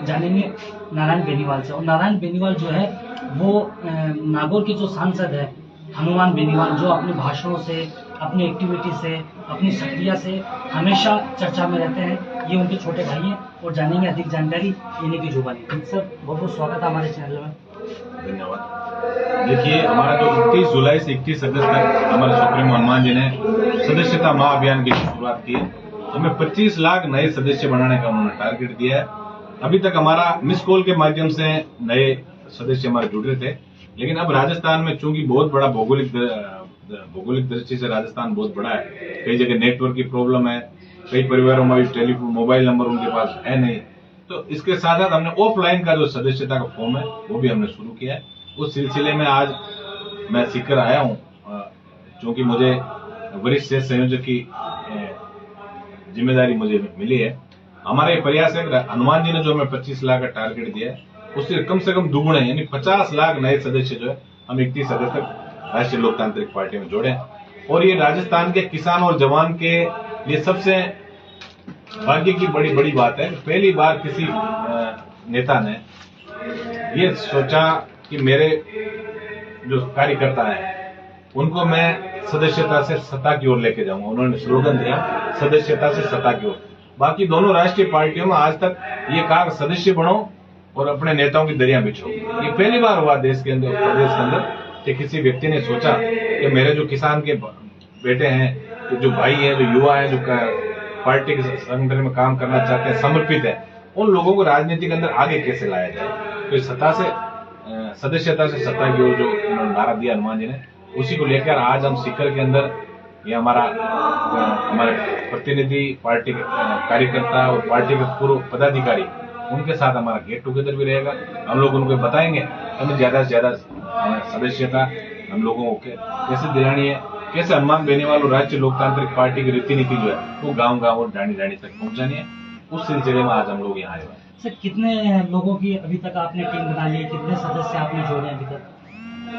जानेंगे नारायण बेनीवाल से। और नारायण बेनीवाल जो है वो नागौर के जो सांसद है हनुमान बेनीवाल, जो अपने भाषणों से, अपनी एक्टिविटी से, अपनी सक्रियता से हमेशा चर्चा में रहते हैं। ये उनके छोटे भाई हैं और जानेंगे अधिक जानकारी इन्हीं की जुबानी। सर बहुत बहुत स्वागत है हमारे चैनल में। धन्यवाद। देखिए, हमारा जो 31 जुलाई से 31 अगस्त तक हमारे सुप्रीमो हनुमान जी ने सदस्यता महाअभियान की शुरुआत की है। हमें 25 लाख नए सदस्य बनाने का उन्होंने टारगेट दिया है। अभी तक हमारा मिस कॉल के माध्यम से नए सदस्य हमारे जुड़ रहे थे, लेकिन अब राजस्थान में चूंकि बहुत बड़ा भौगोलिक दृष्टि से राजस्थान बहुत बड़ा है, कई जगह नेटवर्क की प्रॉब्लम है, कई परिवारों में टेलीफोन मोबाइल नंबर उनके पास है नहीं, तो इसके साथ साथ हमने ऑफलाइन का जो सदस्यता का फॉर्म है वो भी हमने शुरू किया है। उस सिलसिले में आज मैं सीकर आया हूं, क्योंकि मुझे वरिष्ठ सेठ संयोजक की जिम्मेदारी मुझे मिली है। हमारा ये प्रयास है, हनुमान जी ने जो हमें 25 लाख का टारगेट दिया है उससे कम से कम दुगुने यानी 50 लाख नए सदस्य जो है हम 31 अगस्त तक राष्ट्रीय लोकतांत्रिक पार्टी में जोड़े। और ये राजस्थान के किसान और जवान के लिए सबसे भाग्य की बड़ी बात है। पहली बार किसी नेता ने ये सोचा कि मेरे जो कार्यकर्ता हैं उनको मैं सदस्यता से सत्ता की ओर लेके जाऊंगा। उन्होंने स्लोगन दिया, सदस्यता से सत्ता की ओर। बाकी दोनों राष्ट्रीय पार्टियों में आज तक ये कहा सदस्य बनो और अपने नेताओं की दरिया बिछो। ये पहली बार हुआ देश के अंदर, प्रदेश के अंदर, कि किसी व्यक्ति ने सोचा कि मेरे जो किसान के बेटे हैं, जो भाई हैं, जो युवा हैं, जो पार्टी के संगठन में काम करना चाहते हैं, समर्पित है, उन लोगों को राजनीति के अंदर आगे कैसे लाया जाए। तो सत्ता से सदस्यता से सत्ता की ओर जो नारा दिया हनुमान जी ने, उसी को लेकर आज हम सीकर के अंदर ये हमारे प्रतिनिधि, पार्टी के कार्यकर्ता और पार्टी के पूर्व पदाधिकारी, उनके साथ हमारा गेट टुगेदर भी रहेगा। हम लोग उनको बताएंगे हमें ज्यादा से ज्यादा सदस्यता हम लोगों को कैसे दिलानी है, कैसे हनुमान बेनीवाल और राष्ट्रीय लोकतांत्रिक पार्टी की रीति नीति जो है वो गांव और डाणी तक पहुंचानी है। उस सिलसिले में आज हम लोग यहाँ आए हुए हैं। सर कितने लोगों की अभी तक आपने टीम बना ली है, कितने सदस्य आपने जोड़े अभी तक?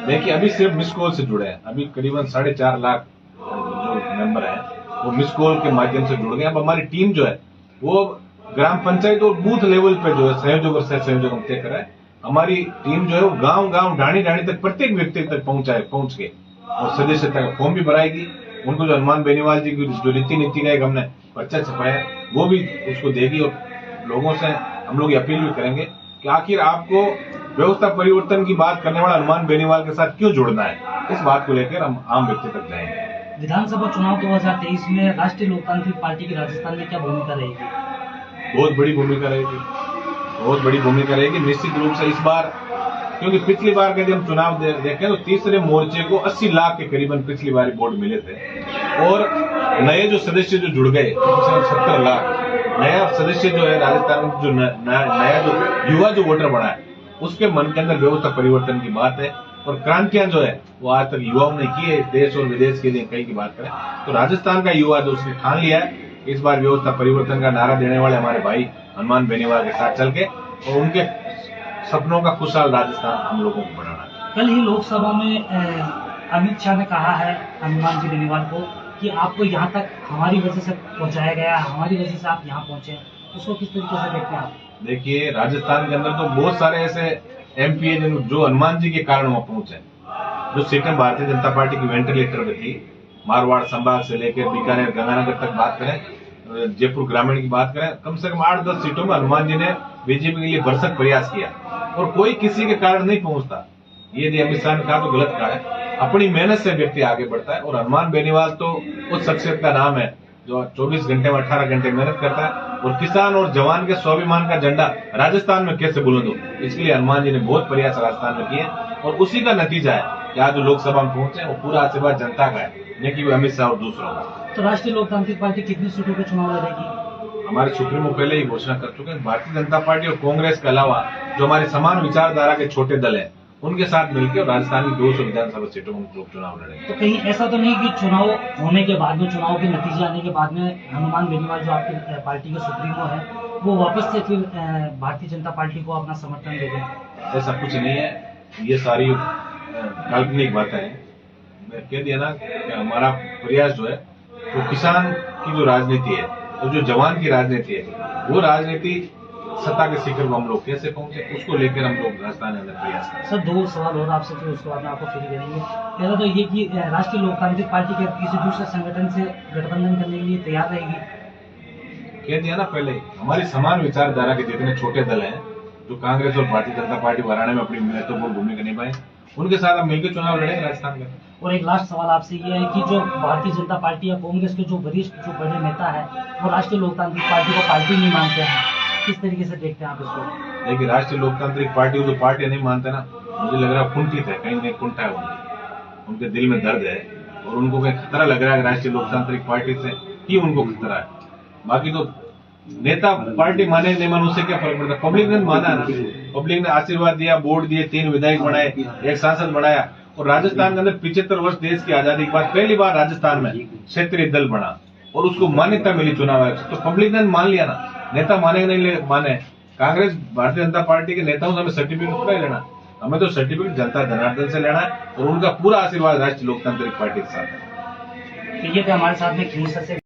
देखिए, अभी सिर्फ मिस कॉल से जुड़े हैं। अभी करीबन 4.5 लाख जो मेंबर हैं वो मिस कॉल के माध्यम से जुड़ गए। अब हमारी टीम जो है वो ग्राम पंचायत और बूथ लेवल पे जो है संयोजक और सह संयोजक हम तय कर रहे हैं। हमारी टीम जो है वो गांव डाणी तक प्रत्येक व्यक्ति तक पहुंच के और सदस्यता का फॉर्म भी भराएगी। उनको जो हनुमान बेनीवाल जी की जो रीति नीति का एक हमने पर्चा छपाया वो भी उसको देगी। और लोगों से हम लोग ये अपील भी करेंगे कि आखिर आपको व्यवस्था परिवर्तन की बात करने वाला हनुमान बेनीवाल के साथ क्यों जुड़ना है, इस बात को लेकर हम आम व्यक्ति तक जाएंगे। विधानसभा चुनाव 2023 में राष्ट्रीय लोकतांत्रिक पार्टी की राजस्थान में क्या भूमिका रहेगी? बहुत बड़ी भूमिका रहेगी निश्चित रूप से। इस बार क्योंकि पिछली बार के जब हम चुनाव देखें तो तीसरे मोर्चे को 80 लाख के करीबन पिछली बार वोट मिले थे, और नए जो सदस्य जो जुड़ गए 70 लाख नया सदस्य जो है राजस्थान में, जो नया जो युवा जो वोटर बना है उसके मन के अंदर व्यवस्था परिवर्तन की बात है। और क्रांतियां जो है वो आज तक युवाओं ने की है, देश और विदेश के लिए कई की बात करें तो राजस्थान का युवा जो उसने ठान लिया है इस बार व्यवस्था परिवर्तन का नारा देने वाले हमारे भाई हनुमान बेनीवाल के साथ चल के और उनके सपनों का खुशहाल राजस्थान हम लोगों को बनाना है। कल ही लोकसभा में अमित शाह ने कहा है हनुमान जी बेनीवाल को कि आपको यहाँ तक हमारी वजह से पहुंचाया गया, हमारी वजह से आप यहाँ पहुंचे, उसको किस तरीके से देखते हैं आप? देखिए, राजस्थान के अंदर तो बहुत सारे ऐसे MP है जो हनुमान जी के कारण वहां पहुंचे। जो सीटें भारतीय जनता पार्टी की वेंटिलेटर में थी, मारवाड़ संभाग से लेकर बीकानेर गंगानगर तक बात करें, जयपुर ग्रामीण की बात करें, कम से कम 8-10 सीटों में हनुमान जी ने बीजेपी के लिए भरसक प्रयास किया और कोई किसी के कारण नहीं पहुंचता। ये यदि अमित शाह ने कहा तो गलत कहा है। अपनी मेहनत से व्यक्ति आगे बढ़ता है और हनुमान बेनीवाल तो उस शख्सियत का नाम है जो 24 घंटे में 18 घंटे मेहनत करता है और किसान और जवान के स्वाभिमान का झंडा राजस्थान में कैसे बुलंद हो, इसके लिए हनुमान जी ने बहुत प्रयास राजस्थान में किए और उसी का नतीजा है कि आज जो लोकसभा में पहुंचे वो पूरा आशीर्वाद जनता का है, न कि अमित शाह और दूसरों का। तो राष्ट्रीय लोकतांत्रिक पार्टी कितनी सीटों पर चुनाव लड़ेगी? हमारे सुप्रीमो पहले ही घोषणा कर चुके हैं। भारतीय जनता पार्टी और कांग्रेस के अलावा जो हमारे समान विचारधारा के छोटे दल हैं उनके साथ मिलकर राजस्थान की 200 विधानसभा सीटों में लोग चुनाव लड़ेंगे। तो कहीं ऐसा तो नहीं कि चुनाव होने के बाद में, चुनाव के नतीजे आने के बाद में हनुमान बेनीवाल जो आपकी पार्टी के सुप्रीमो है वो वापस से फिर भारतीय जनता पार्टी को अपना समर्थन दे दें? ऐसा कुछ नहीं है, ये सारी काल्पनिक बातें हैं। मैं कह दिया ना कि हमारा प्रयास जो है वो किसान की जो राजनीति है और जो जवान की राजनीति है वो राजनीति सत्ता के शिखर को हम लोग कैसे पहुंचे, उसको लेकर हम लोग राजस्थान के अंदर प्रयास करें। सर 2 सवाल और आपसे, फिर उसके बाद में आपको फ्री करेंगे। पहला तो ये कि राष्ट्रीय लोकतांत्रिक पार्टी के किसी दूसरे संगठन से गठबंधन करने के लिए तैयार रहेगी? कह दिया ना पहले, हमारी समान विचारधारा के जितने छोटे दल हैं, जो कांग्रेस और भारतीय जनता पार्टी हरियाणा में अपनी महत्वपूर्ण भूमिका निभाए, उनके साथ हम मिलकर चुनाव लड़ेंगे राजस्थान में। और एक लास्ट सवाल आपसे ये है कि जो भारतीय जनता पार्टी या कांग्रेस के जो वरिष्ठ जो बड़े नेता है, वो राष्ट्रीय लोकतांत्रिक पार्टी को पार्टी नहीं मानते हैं, किस तरीके से देखते हैं आप इसको? देखिए, राष्ट्रीय लोकतांत्रिक पार्टी को जो पार्टी नहीं मानते ना, मुझे लग रहा है कुंठित है, कहीं नहीं कुंठा है उनके दिल में दर्द है, और उनको कहीं खतरा लग रहा है राष्ट्रीय लोकतांत्रिक पार्टी से, ही उनको खतरा है। बाकी तो नेता पार्टी माने नहीं माने उससे क्या फर्क पड़ता है, पब्लिक ने माना है ना, पब्लिक ने आशीर्वाद दिया, वोट दिए, 3 विधायक बनाए, 1 सांसद बनाया, और राजस्थान के अंदर 75 वर्ष देश की आजादी के बाद पहली बार राजस्थान में क्षेत्रीय दल बना और उसको मान्यता मिली चुनाव आयोग से, तो पब्लिक ने मान लिया ना। नेता माने नहीं माने, कांग्रेस भारतीय जनता पार्टी के नेताओं से हमें सर्टिफिकेट थोड़ा लेना, हमें तो सर्टिफिकेट जनता जनार्दन से लेना है, और उनका पूरा आशीर्वाद राष्ट्रीय लोकतांत्रिक पार्टी के साथ है। तो ये थे हमारे साथ में खींच से